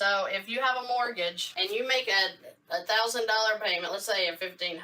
So if you have a mortgage and you make a $1,000 payment, let's say a $1,500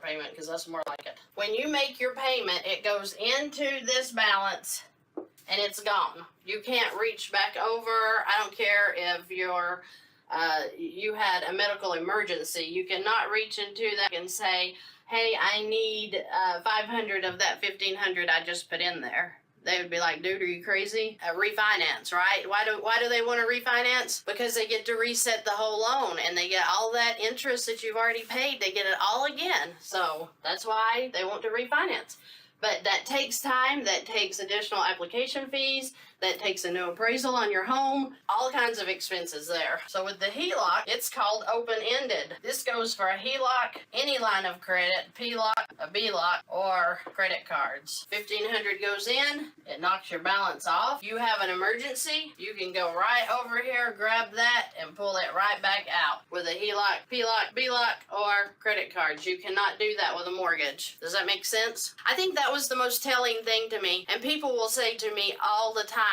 payment, because that's more like it. When you make your payment, it goes into this balance and it's gone. You can't reach back over. I don't care if you had a medical emergency. You cannot reach into that and say, hey, I need 500 of that 1,500 I just put in there. They would be like, dude, are you crazy? A refinance, right? Why do they want to refinance? Because they get to reset the whole loan and they get all that interest that you've already paid. They get it all again. So that's why they want to refinance. But that takes time, that takes additional application fees, that takes a new appraisal on your home, all kinds of expenses there. So with the HELOC, it's called open-ended. This goes for a HELOC, any line of credit, PLOC, a BLOC, or credit cards. $1,500 goes in, it knocks your balance off. You have an emergency, you can go right over here, grab that, and pull it right back out with a HELOC, PLOC, BLOC, or credit cards. You cannot do that with a mortgage. Does that make sense? I think that was the most telling thing to me, and people will say to me all the time,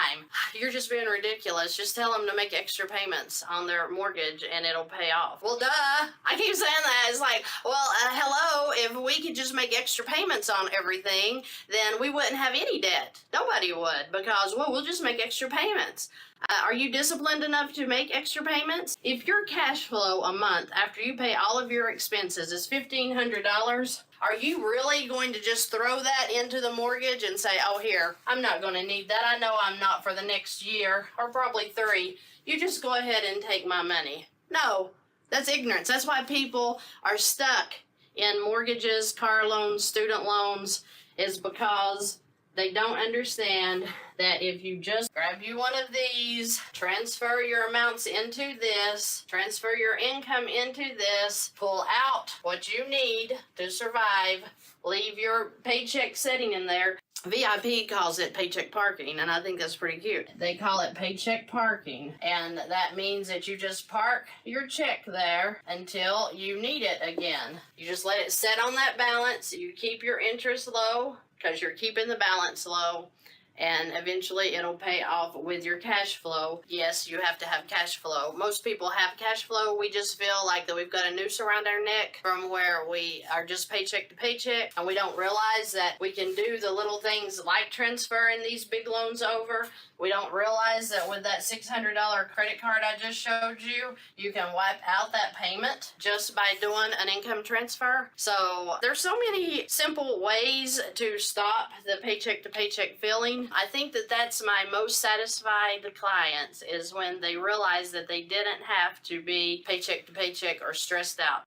you're just being ridiculous. Just tell them to make extra payments on their mortgage and it'll pay off. Well, duh. I keep saying that. It's like, well, hello, if we could just make extra payments on everything, then we wouldn't have any debt. Nobody would, because, well, we'll just make extra payments. Are you disciplined enough to make extra payments? If your cash flow a month after you pay all of your expenses is $1,500, are you really going to just throw that into the mortgage and say, oh, here, I'm not going to need that. I know I'm not for the next year or probably 3. You just go ahead and take my money. No, that's ignorance. That's why people are stuck in mortgages, car loans, student loans, is because they don't understand that if you just grab you one of these, transfer your amounts into this, transfer your income into this, pull out what you need to survive, leave your paycheck sitting in there. VIP calls it paycheck parking, and I think that's pretty cute. They call it paycheck parking, and that means that you just park your check there until you need it again. You just let it sit on that balance. You keep your interest low because you're keeping the balance low, and eventually it'll pay off with your cash flow. Yes, you have to have cash flow. Most people have cash flow. We just feel like that we've got a noose around our neck from where we are just paycheck to paycheck, and we don't realize that we can do the little things like transferring these big loans over. We don't realize that with that $600 credit card I just showed you, you can wipe out that payment just by doing an income transfer. So there's so many simple ways to stop the paycheck to paycheck feeling. I think that that's my most satisfied clients, is when they realize that they didn't have to be paycheck to paycheck or stressed out.